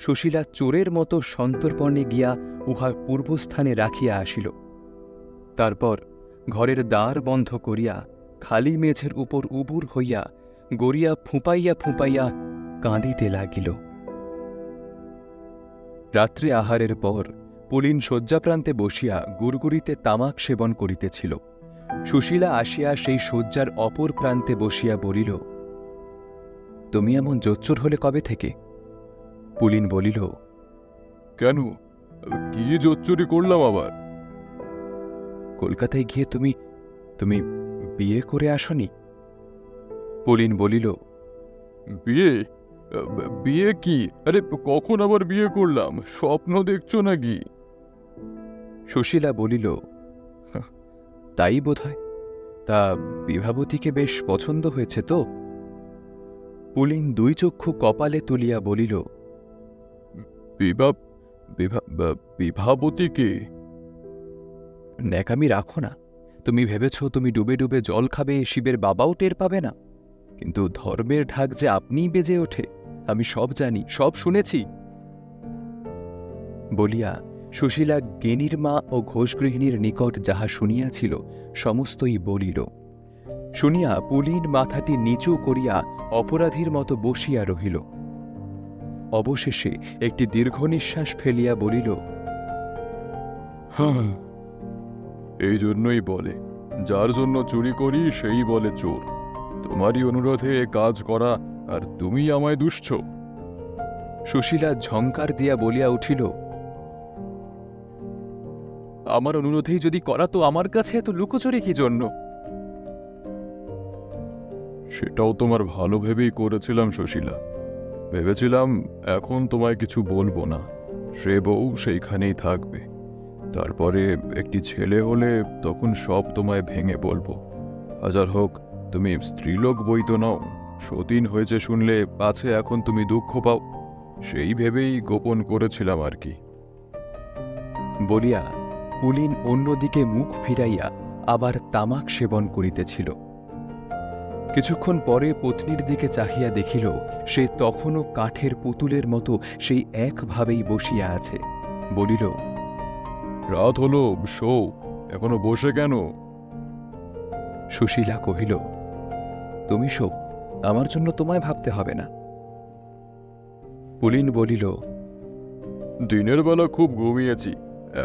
সুশীলা চোরের মতো সন্তর্পণে গিয়া উহা পূর্বস্থানে রাখিয়া আসিল। তারপর ঘরের দ্বার বন্ধ করিয়া খালি মেঝের উপর উবুর হইয়া গড়িয়া ফুঁপাইয়া ফুঁপাইয়া কাঁদিতে লাগিল। রাত্রে আহারের পর পুলিন শয্যাপ্রান্তে বসিয়া গুড়গুড়িতে তামাক সেবন করিতেছিল। সুশীলা আসিয়া সেই শয্যার অপর প্রান্তে বসিয়া বলিল, তুমি এমন জোচ্চোর হলে কবে থেকে? পুলিন বলিল, কেন, কি জোচ্চুরি করলাম আবার? কলকাতায় গিয়ে তুমি তুমি বিয়ে করে আসনি? পুলিন বলিল, বিয়ে? বিয়ে কি? আরে কখন আবার বিয়ে করলাম? স্বপ্ন দেখছো নাকি? সুশীলা বলিল, তাই বোধহয়। তা বিভাবতীকে বেশ পছন্দ হয়েছে তো? পুলিন 2 চক্ষু কপালে তুলিয়া বলিল, বিভাবতীকে? ন্যাকামি রাখো না। তুমি ভেবেছ তুমি ডুবে ডুবে জল খাবে, শিবের বাবাও টের পাবে না। কিন্তু ধর্মের ঢাক যে আপনিই বেজে ওঠে, আমি সব জানি, সব শুনেছি। বলিয়া সুশীলা জ্ঞানীর মা ও ঘোষগৃহিণীর নিকট যাহা শুনিয়াছিল সমস্তই বলিল। শুনিয়া পুলিন মাথাটি নিচু করিয়া অপরাধীর মতো বসিয়া রহিল। অবশেষে একটি দীর্ঘ নিঃশ্বাস ফেলিয়া বলিল, হ্যাঁ, এই জন্যই বলে, যার জন্য চুরি করি সেই বলে চোর। তোমারই অনুরোধে এ কাজ করা, আর তুমি আমায় দুষছ। সুশীলা ঝঙ্কার দিয়া বলিয়া উঠিল, আমার অনুরোধেই যদি করা, তো আমার কাছে এত লুকোচুরি কি জন্য? সেটাও তোমার ভালো ভেবেই করেছিলাম সুশীলা। ভেবেছিলাম এখন তোমায় কিছু বলবো না, সে বউ সেইখানেই থাকবে। তারপরে একটি ছেলে হলে তখন সব তোমায় ভেঙে বলবো। হাজার হোক তুমি স্ত্রীলোক বই তো নাও, সতীন হয়েছে শুনলে পাছে এখন তুমি দুঃখ পাও, সেই ভেবেই গোপন করেছিলাম আর কি। বলিয়া পুলিন অন্যদিকে মুখ ফিরাইয়া আবার তামাক সেবন করিতেছিল। কিছুক্ষণ পরে পত্নীর দিকে চাহিয়া দেখিল সে তখনও কাঠের পুতুলের মতো সেই একভাবেই বসিয়া আছে। বলিল, রাত হলো, শো, এখনো বসে কেন? সুশীলা কহিল, তুমি শো, আমার জন্য তোমায় ভাবতে হবে না। পুলিন বলিল, দিনের বেলা খুব ঘুমিয়েছি,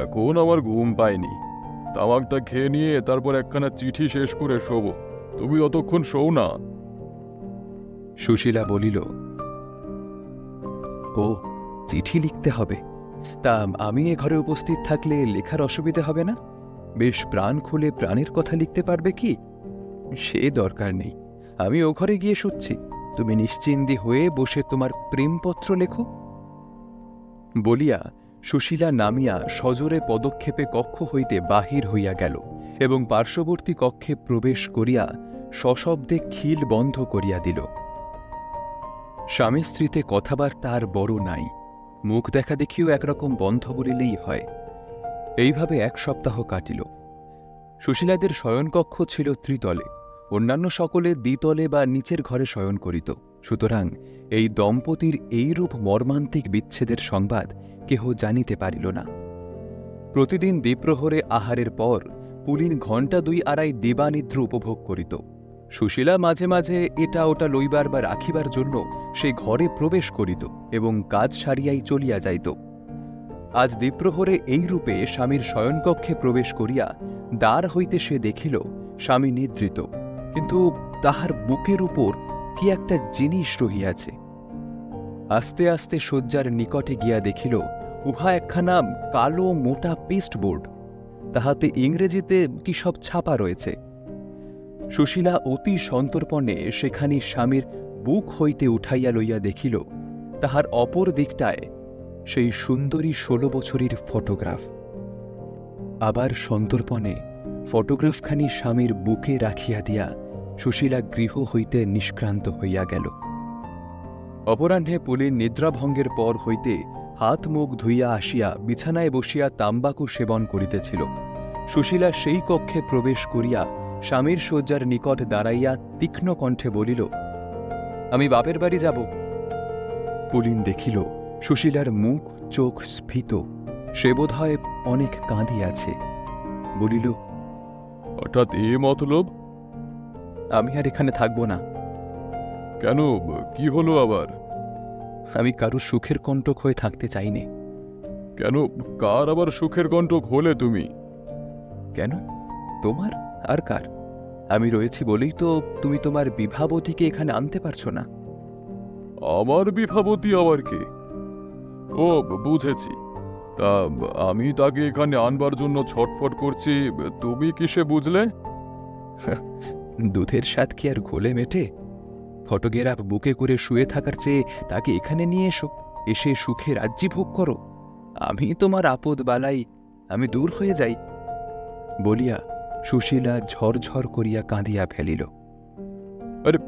এখন আমার ঘুম পায়নি। তামাকটা খেয়ে নিয়ে তারপর একখানা চিঠি শেষ করে শোবো, তুমি অতক্ষণ শোও না। সুশীলা বলিল, ও, চিঠি লিখতে হবে? তা আমি এ ঘরে উপস্থিত থাকলে লেখার অসুবিধা হবে না? বেশ প্রাণ খুলে প্রাণের কথা লিখতে পারবে কি? সে দরকার নেই, আমি ও ঘরে গিয়ে শুচ্ছি। তুমি নিশ্চিন্তি হয়ে বসে তোমার প্রেমপত্র লেখো। বলিয়া সুশীলা নামিয়া সজোরে পদক্ষেপে কক্ষ হইতে বাহির হইয়া গেল এবং পার্শ্ববর্তী কক্ষে প্রবেশ করিয়া সশব্দে খিল বন্ধ করিয়া দিল। স্বামী স্ত্রীতে কথাবার্তা আর বড় নাই, মুখ দেখা দেখিও একরকম বন্ধ বলিলেই হয়। এইভাবে 1 সপ্তাহ কাটিল। সুশীলাদের শয়নকক্ষ ছিল ত্রিতলে, অন্যান্য সকলে দ্বিতলে বা নিচের ঘরে শয়ন করিত। সুতরাং এই দম্পতির এইরূপ মর্মান্তিক বিচ্ছেদের সংবাদ কেহ জানিতে পারিল না। প্রতিদিন দ্বিপ্রহরে আহারের পর পুলিন ঘণ্টা 2-2.5 দিবানিদ্র উপভোগ করিত। সুশীলা মাঝে মাঝে এটা ওটা লইবার বা রাখিবার জন্য সে ঘরে প্রবেশ করিত এবং কাজ সারিয়াই চলিয়া যাইত। আজ দ্বিপ্রহরে এইরূপে স্বামীর শয়নকক্ষে প্রবেশ করিয়া দ্বার হইতে সে দেখিল স্বামী নিদ্রিত, কিন্তু তাহার বুকের উপর কি একটা জিনিস রহিয়াছে। আস্তে আস্তে শয্যার নিকটে গিয়া দেখিল উহা একখানা কালো মোটা পেস্টবোর্ড, তাহাতে ইংরেজিতে কি সব ছাপা রয়েছে। সুশীলা অতি সন্তর্পণে সেখানি স্বামীর বুক হইতে উঠাইয়া লইয়া দেখিল তাহার অপর দিকটায় সেই সুন্দরী 16 বছরের ফটোগ্রাফ। আবার সন্তর্পণে ফটোগ্রাফখানি স্বামীর বুকে রাখিয়া দিয়া সুশীলা গৃহ হইতে নিষ্ক্রান্ত হইয়া গেল। অপরাহ্নে পুলিন নিদ্রাভঙ্গের পর হইতে হাত মুখ ধুইয়া আসিয়া বিছানায় বসিয়া তাম্বাকু সেবন করিতেছিল। সুশীলা সেই কক্ষে প্রবেশ করিয়া স্বামীর শয্যার নিকট দাঁড়াইয়া তীক্ষ্ণ কণ্ঠে বলিল, আমি বাপের বাড়ি যাব। পুলিন দেখিল সুশীলার মুখ চোখ স্ফীত, সে বোধহয় অনেক কাঁদিয়াছে। বলিল, হঠাৎ এ মতলব? আমি আর এখানে থাকব না। কেন, কি হলো আবার? আমি কারো সুখের কণ্টক হয়ে থাকতে চাইনে। কেন, কার আবার সুখের কণ্টক হলে তুমি? কেন, তোমার আর কার? আমি রয়েছি বলেই তো তুমি তোমার বিভাবতীকে এখানে আনতে পারছো না। আমার বিভাবতী আবার কে? ও, বুঝেছি। তা আমি তাকে এখানে আনবার জন্য ছটফট করছি, তুমি কিসে বুঝলে? দুধের স্বাদ কি আর ঘোলে মেটে? ফটোগ্রাফ বুকে করে শুয়ে থাকার চেয়ে তাকে এখানে নিয়ে এসে সুখে রাজ্যি ভোগ করো। আমি তোমার আপদ বালাই, আমি দূর হয়ে যাই। বলিয়া সুশীলা ঝরঝর করিয়া কাঁদিয়া ফেলিল। আরে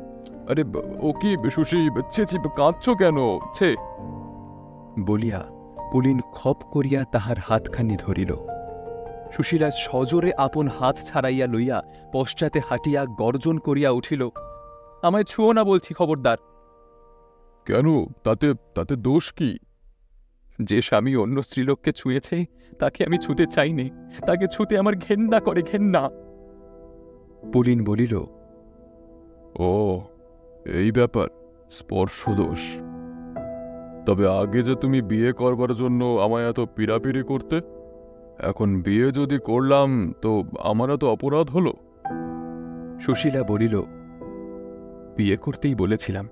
আরে, ও কি সুশী? ছি, কাঁদছ কেন? ছে! বলিয়া পুলিন খপ করিয়া তাহার হাতখানি ধরিল। সুশীলা সজোরে আপন হাত ছাড়াইয়া লইয়া পশ্চাতে হাঁটিয়া গর্জন করিয়া উঠিল, আমায় ছুঁয়ো না বলছি, খবরদার। কেন, তাতে তাতে দোষ কি? যে স্বামী অন্য স্ত্রীলোককে ছুঁয়েছে তাকে আমি ছুঁতে চাইনি, তাকে ছুঁতে আমার ঘেন্না করে, ঘেন্না। পুলিন বলিল, ও, এই ব্যাপার, স্পর্শদোষ। তবে আগে যে তুমি বিয়ে করবার জন্য আমায় এত পীড়াপিড়ি করতে, এখন বিয়ে যদি করলাম তো আমার এত অপরাধ হলো? সুশীলা বলিল, বিয়ে করতেই বলেছিলাম,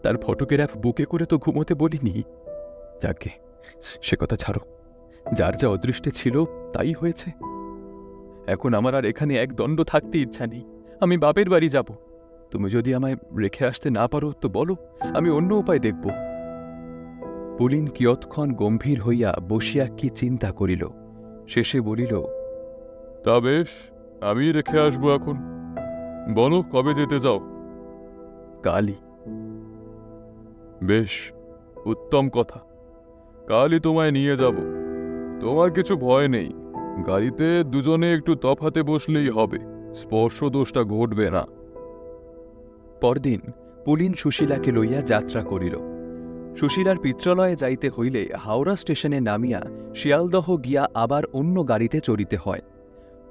তার ফটোগ্রাফ বুকে করে তো ঘুমোতে বলিনি। যাকে, সে কথা ছাড়ো। যার যা অদৃষ্টে ছিল তাই হয়েছে। এখন আমার আর এখানে এক দণ্ড থাকতে ইচ্ছা নেই। আমি বাপের বাড়ি যাব। তুমি যদি আমায় রেখে আসতে না পারো তো বলো, আমি অন্য উপায় দেখব। পুলিন কিয়ৎক্ষণ গম্ভীর হইয়া বসিয়া কি চিন্তা করিল, শেষে বলিল, তা বেশ, আমি রেখে আসবো এখন। বলো, কবে যেতে চাও? কালই। বেশ, উত্তম কথা। কালই তোমায় নিয়ে যাব। তোমার কিছু ভয় নেই, গাড়িতে দুজনে একটু তফাতে বসলেই হবে, স্পর্শ দোষটা ঘটবে না। পরদিন পুলিন সুশীলাকে লইয়া যাত্রা করিল। সুশীলার পিত্রালয়ে যাইতে হইলে হাওড়া স্টেশনে নামিয়া শিয়ালদহ গিয়া আবার অন্য গাড়িতে চড়িতে হয়।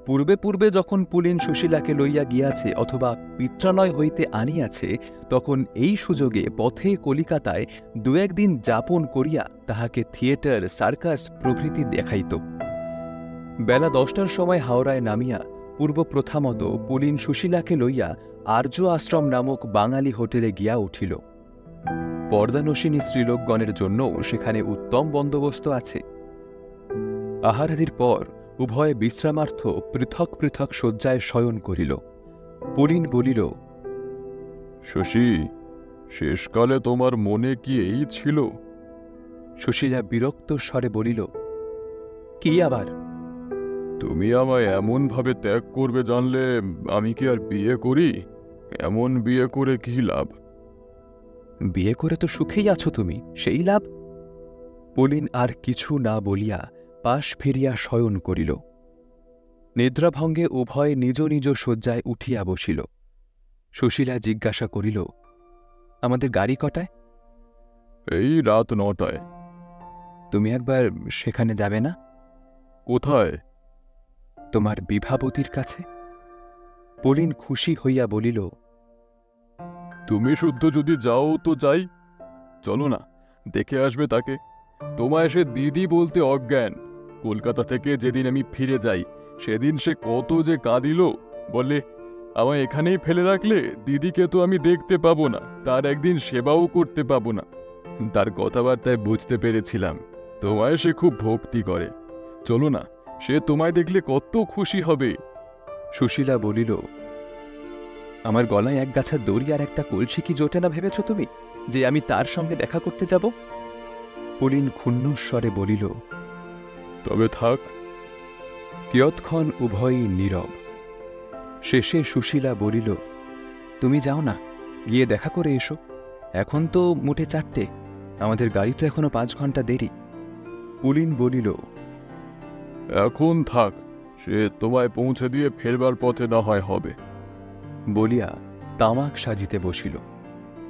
পূর্বে পূর্বে যখন পুলিন সুশীলাকে লইয়া গিয়াছে অথবা পিত্রালয় হইতে আনিয়াছে, তখন এই সুযোগে পথে কলিকাতায় 2-1 দিন যাপন করিয়া তাহাকে থিয়েটার, সার্কাস প্রভৃতি দেখাইত। বেলা 10টার সময় হাওড়ায় নামিয়া পূর্ব প্রথামত পুলিন সুশীলাকে লইয়া আর্য আশ্রম নামক বাঙালি হোটেলে গিয়া উঠিল। পর্দানসিনী স্ত্রীলোকগণের জন্যও সেখানে উত্তম বন্দোবস্ত আছে। আহারাদির পর উভয়ে বিশ্রামার্থ পৃথক পৃথক শয্যায় শয়ন করিল। পুলিন বলিল, শশী, শেষকালে তোমার মনে কি এই ছিল? সুশীলা বিরক্ত স্বরে বলিল, কি আবার? তুমি আমায় এমনভাবে ত্যাগ করবে জানলে আমি কি আর বিয়ে করি? এমন বিয়ে করে কি লাভ? বিয়ে করে তো সুখেই আছো তুমি, সেই লাভ। পুলিন আর কিছু না বলিয়া পাশ ফিরিয়া শয়ন করিল। নিদ্রাভঙ্গে উভয় নিজ নিজ শয্যায় উঠিয়া বসিল। সুশীলা জিজ্ঞাসা করিল, আমাদের গাড়ি কটায়? এই রাত 9টায়। তুমি একবার সেখানে যাবে না? কোথায়? তোমার বিভাবতীর কাছে। পুলিন খুশি হইয়া বলিল, তুমি শুদ্ধ যদি যাও তো যাই। চলো না, দেখে আসবে তাকে। তোমায় সে দিদি বলতে অজ্ঞান। কলকাতা থেকে যেদিন আমি ফিরে যাই সেদিন সে কত যে কাঁদিল। বলে, আমায় এখানেই ফেলে রাখলে দিদিকে তো আমি দেখতে পাবো না, তার একদিন সেবাও করতে পাবো না। তার কথাবার্তায় বুঝতে পেরেছিলাম তোমায় সে খুব ভক্তি করে। চলো না, সে তোমায় দেখলে কত খুশি হবে। সুশীলা বলিল, আমার গলায় এক গাছা দড়ি আর একটা কলসি কি জোটে না ভেবেছ তুমি, যে আমি তার সঙ্গে দেখা করতে যাব? পুলিন ক্ষুণ্ণস্বরে বলিল, তবে থাক। কিয়ৎক্ষণ উভয়ই নীরব। শেষে সুশীলা বলিল, তুমি যাও না, গিয়ে দেখা করে এসো। এখন তো মোটে 4টে, আমাদের গাড়ি তো এখনো 5 ঘন্টা দেরি। পুলিন বলিল, এখন থাক, সে তোমায় পৌঁছে দিয়ে ফেরবার পথে না হয় হবে। বলিয়া তামাক সাজিতে বসিল।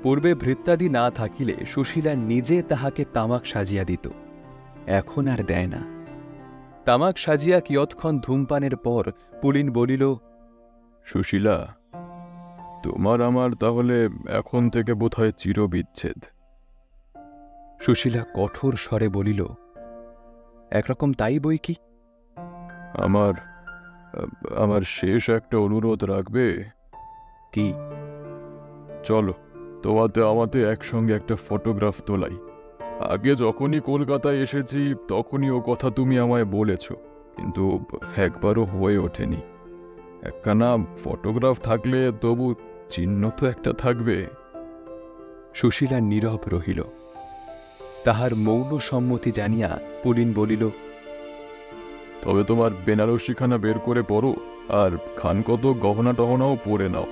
পূর্বে ভৃত্যাদি না থাকিলে সুশীলা নিজে তাহাকে তামাক সাজিয়া দিত, এখন আর দেয় না। তামাক সাজিয়া কিয়ৎক্ষণ ধূমপানের পর পুলিন বলিল, সুশীলা, তোমার আমার তাহলে এখন থেকে বোধহয় চিরবিচ্ছেদ। সুশীলা কঠোর স্বরে বলিল, একরকম তাই বই কি। আমার আমার শেষ একটা অনুরোধ রাখবে? কি? চলো, তোমাতে আমাতে একসঙ্গে একটা ফটোগ্রাফ তোলাই। আগে যখনই কলকাতায় এসেছি তখনই ও কথা তুমি আমায় বলেছ, কিন্তু একবারও হয়ে ওঠেনি। একখানা ফটোগ্রাফ থাকলে তবু চিহ্ন তো একটা থাকবে। সুশীলা নীরব রহিল। তাহার মৌন সম্মতি জানিয়া পুলিন বলিল, তবে তোমার বেনারসিখানা বের করে পড়ো, আর খানকত গহনা টহনাও পরে নাও।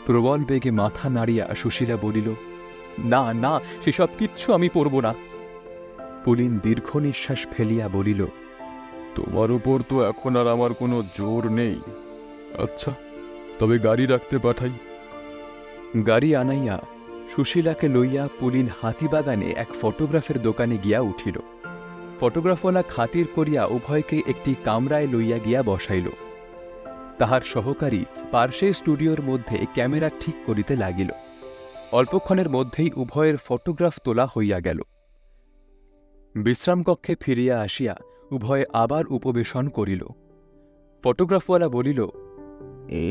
প্রবল বেগে মাথা নাড়িয়া সুশীলা বলিল, না না, সেসব কিচ্ছু আমি পরব না। পুলিন দীর্ঘ নিঃশ্বাস ফেলিয়া বলিল, তোমার উপর তো এখন আর আমার কোনো জোর নেই। আচ্ছা, তবে গাড়ি রাখতে পাঠাই। গাড়ি আনাইয়া সুশীলাকে লইয়া পুলিন হাতিবাগানে এক ফটোগ্রাফের দোকানে গিয়া উঠিল। ফটোগ্রাফওয়ালা খাতির করিয়া উভয়কে একটি কামরায় লইয়া গিয়া বসাইল। তাহার সহকারী পার্শ্বে স্টুডিওর মধ্যে ক্যামেরা ঠিক করিতে লাগিল। অল্পক্ষণের মধ্যেই উভয়ের ফটোগ্রাফ তোলা হইয়া গেল। বিশ্রামকক্ষে ফিরিয়া আসিয়া উভয়ে আবার উপবেশন করিল। ফটোগ্রাফওয়ালা বলিল,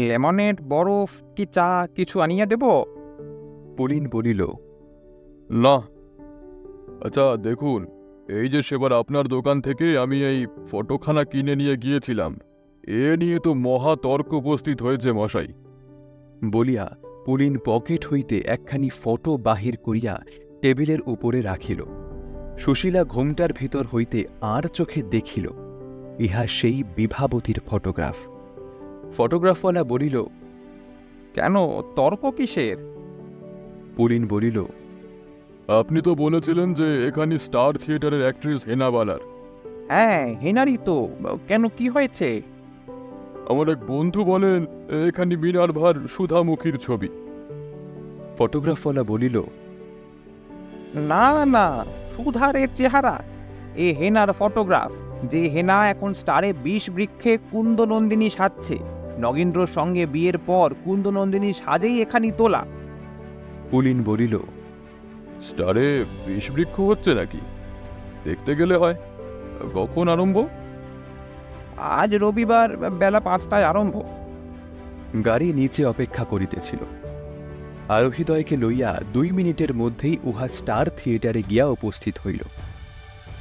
লেমনেড, বরফ কি চা কিছু আনিয়া দেব? পুলিন বলিল, না। আচ্ছা দেখুন, এই যে সেবার আপনার দোকান থেকে আমি এই ফটোখানা কিনে নিয়ে গিয়েছিলাম, এ নিয়ে তো মহা তর্ক উপস্থিত হয়েছে মশাই। বলিয়া পুলিন পকেট হইতে একখানি ফটো বাহির করিয়া টেবিলের উপরে রাখিল। সুশীলা ঘোমটার ভিতর হইতে আর চোখে দেখিল, ইহা সেই বিভাবতীর ফটোগ্রাফ। ফটোগ্রাফওয়ালা বলিল, কেন তর্ক কিসের? পুলিন বলিল, আপনি তো বলেছিলেন যে এখানে স্টার থিয়েটারের অ্যাক্ট্রেস হেনাবালার। হ্যাঁ, হেনারি তো। কেন, কি হয়েছে? আমার এক বন্ধু বলেন এখানে মিনার ভার সুধামুখীর ছবি। ফটোগ্রাফওয়ালা বলিল, না না, সুধারের চেহারা। এ হেনার ফটোগ্রাফ। যে হেনা এখন স্টারে 20 বৃক্ষে কুন্দনন্দিনী সাজছে। নগেন্দ্রর সঙ্গে বিয়ের পর কুন্দনন্দিনী সাজেই এখানি তোলা। পুলিন বলিল, স্টারে বিষবৃক্ষ হচ্ছে নাকি? দেখতে গেলে হয়। কখন আরম্ভ? আজ রবিবার বেলা 5টায় আরম্ভ। গাড়ি নিচে অপেক্ষা করিতেছিল। আরোহীদ্বয়কে লইয়া 2 মিনিটের মধ্যেই উহা স্টার থিয়েটারে গিয়া উপস্থিত হইল।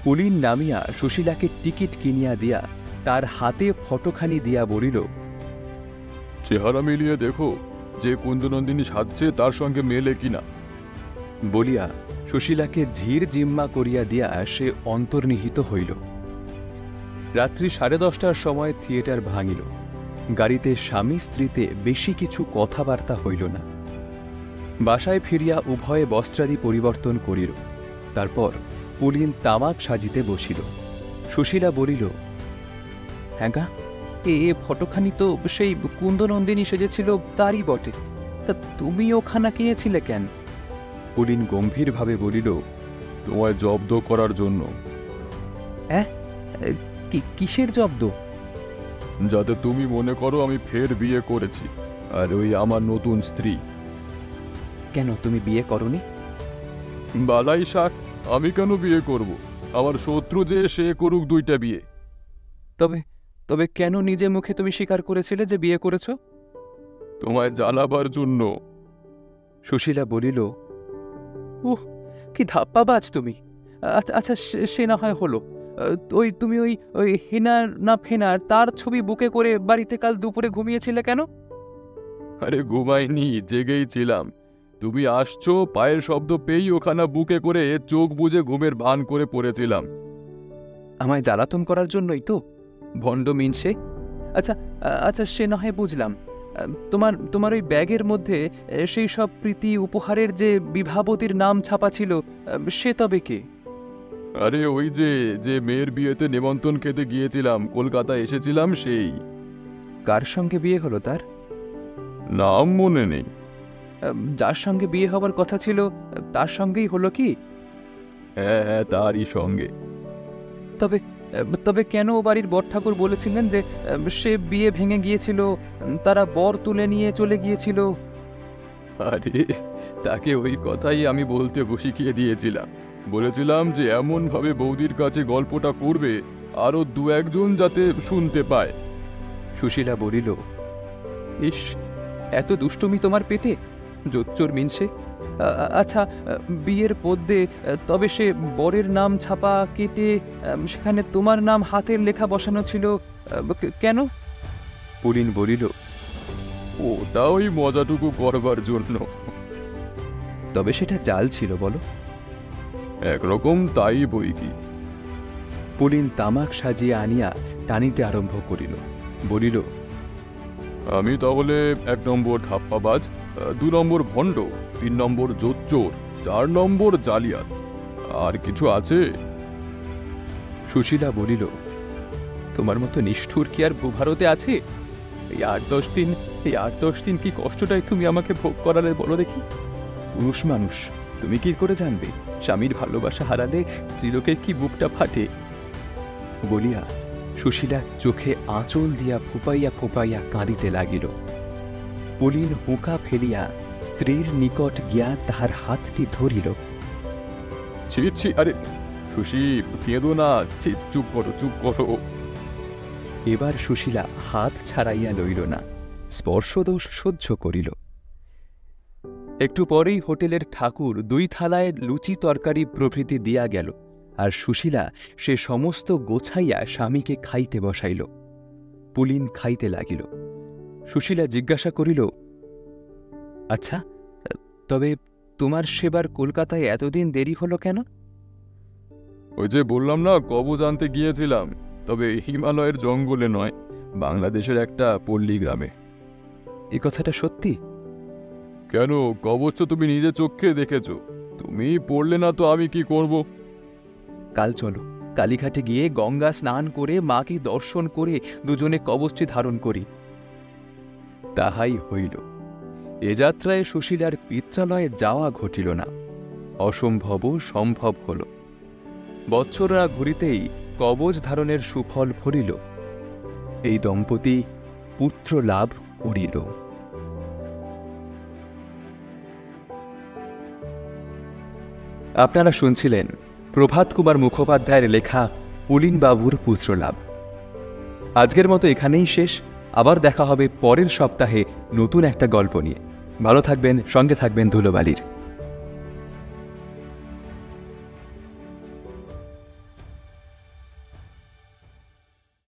পুলিন নামিয়া সুশীলাকে টিকিট কিনিয়া দিয়া তার হাতে ফটোখানি দিয়া বলিল, চেহারা মিলিয়ে দেখো, যে কুন্দনন্দিনী সাজছে তার সঙ্গে মেলে কিনা। বলিয়া সুশীলাকে ঝির জিম্মা করিয়া দিয়া সে অন্তর্নিহিত হইল। রাত্রি 10:30টার সময় থিয়েটার ভাঙিল। গাড়িতে স্বামী স্ত্রীতে বেশি কিছু কথাবার্তা হইল না। বাসায় ফিরিয়া উভয়ে বস্ত্রাদি পরিবর্তন করিল। তারপর পুলিন তামাক সাজিতে বসিল। সুশীলা বলিল, হ্যাঁ গা, এ ফটোখানি তো সেই কুন্দনন্দিনী সেজেছিল তারই বটে, তা তুমি ওখানা কিনেছিলে কেন? পুলিন গম্ভীরভাবে বলিল, তোমায় জব্দ করার জন্য। কিসের জব্দ? যাতে তুমি মনে করো আমি ফের বিয়ে করেছি, আর ওই আমার নতুন স্ত্রী। কেন তুমি বিয়ে করনি? বালাই ষাট, আমি কেন বিয়ে করব? আমার শত্রু যে সে করুক 2টা বিয়ে। তবে তবে কেন নিজে মুখে তুমি স্বীকার করেছিলে যে বিয়ে করেছ? তোমায় জ্বালাবার জন্য। সুশীলা বলিল, উহ, কি ধাপ্পাবাজ তুমি। আচ্ছা আচ্ছা, সে না হয় হলো। তুমি ওই হিনার না ফেনার তার ছবি বুকে করে বাড়িতে কাল দুপুরে ঘুমিয়েছিলে কেন? আরে ঘুমাইনি, জেগেই ছিলাম। তুমি আসছো, পায়ের শব্দ পেয়েই ওখানা বুকে করে চোখ বুজে ঘুমের ভান করে পড়েছিলাম। আমায় জ্বালাতন করার জন্যই তো, ভণ্ড মিনসে। আচ্ছা আচ্ছা, সে না হয় বুঝলাম। তোমার ওই ব্যাগের মধ্যে সেই সব প্রীতি উপহারের যে বিভাবতীর নাম ছাপা ছিল, সে তবে কে? আরে ওই যে মেয়ের বিয়েতে নেমন্তন্ন খেতে গিয়েছিলাম, কলকাতা এসেছিলাম, সেই। কার সঙ্গে বিয়ে হলো তার? নাম মনে নেই। যার সঙ্গে বিয়ে হবার কথা ছিল তার সঙ্গেই হলো কি? হ্যাঁ হ্যাঁ, তারই সঙ্গে। তবে তবে কেন ও বাড়ির বর ঠাকুর বলেছিলেন যে সে বিয়ে ভেঙে গিয়েছিল, তারা বর তুলে নিয়ে চলে গিয়েছিল? আরে তাকে ওই কথাই আমি বলতে শিখিয়ে দিয়েছিলাম। বলেছিলাম যে এমনভাবে বৌদির কাছে গল্পটা করবে আরো 2-1 জন যাতে শুনতে পায়। সুশীলা বলিল, ইস, এত দুষ্টুমি তোমার পেটে, জোচ্চোর মিনসে। আচ্ছা, বিয়ের পদ্মে তবে সে বরের নাম ছাপা কেটে সেখানে তোমার নাম হাতের লেখা বসানো ছিল কেন? পুলিন বলিল, ওটা ওই মজাটুকু করবার জন্য। তবে সেটা জাল ছিল বলো? একরকম তাই বই কি। পুলিন তামাক সাজিয়ে আনিয়া টানিতে আরম্ভ করিল। বলিল, আমি তাহলে 1 নম্বর ধাপ্পাবাজ, 2 নম্বর ভণ্ড, 3 নম্বর জোচ্চোর, 4 নম্বর জালিয়াত। আর কিছু আছে? সুশীলা বলিল, তোমার মতো নিষ্ঠুর কি আর ভূভারতে আছে? এই 8-10 দিন কি কষ্টটাই তুমি আমাকে ভোগ করালে বলো দেখি? পুরুষ মানুষ, তুমি কি করে জানবে স্বামীর ভালোবাসা হারালে স্ত্রীলোকের কি বুকটা ফাটে? বলিয়া সুশীলা চোখে আঁচল দিয়া ফুপাইয়া ফুপাইয়া কাঁদিতে লাগিল। পুলিন হুঁকা ফেলিয়া স্ত্রীর নিকট গিয়া তাহার হাতটি ধরিল। ছি ছি, আরে সুশী, কেঁদো না, চুপ করো চুপ করো। এবার সুশীলা হাত ছাড়াইয়া লইল না, স্পর্শদোষ সহ্য করিল। একটু পরেই হোটেলের ঠাকুর 2 থালায় লুচি তরকারি প্রভৃতি দিয়া গেল, আর সুশীলা সে সমস্ত গোছাইয়া স্বামীকে খাইতে বসাইল। পুলিন খাইতে লাগিল। সুশীলা জিজ্ঞাসা করিল, আচ্ছা, তবে তোমার সেবার কলকাতায় এতদিন দেরি হলো কেন? ওই যে বললাম না, কবজ আনতে গিয়েছিলাম, তবে হিমালয়ের জঙ্গলে নয়, বাংলাদেশের একটা পল্লী গ্রামে। এ কথাটা সত্যি? কেন, কবজ তো তুমি নিজে চোখে দেখেছ। তুমি পড়লে না তো আমি কি করব? কাল চলো, কালীঘাটে গিয়ে গঙ্গা স্নান করে মাকে দর্শন করে দুজনে কবচটি ধারণ করি। তাহাই হইল। এ যাত্রায় সুশীলার পিত্রালয়ে যাওয়া ঘটিল না। অসম্ভব সম্ভব হল। বৎসররা ঘুরিতেই কবচ ধারণের সুফল ফলিল। এই দম্পতি পুত্র লাভ করিল। আপনারা শুনছিলেন প্রভাত কুমার মুখোপাধ্যায়ের লেখা পুলিনবাবুর পুত্রলাভ। আজকের মতো এখানেই শেষ। আবার দেখা হবে পরের সপ্তাহে নতুন একটা গল্প নিয়ে। ভালো থাকবেন, সঙ্গে থাকবেন ধুলোবালির।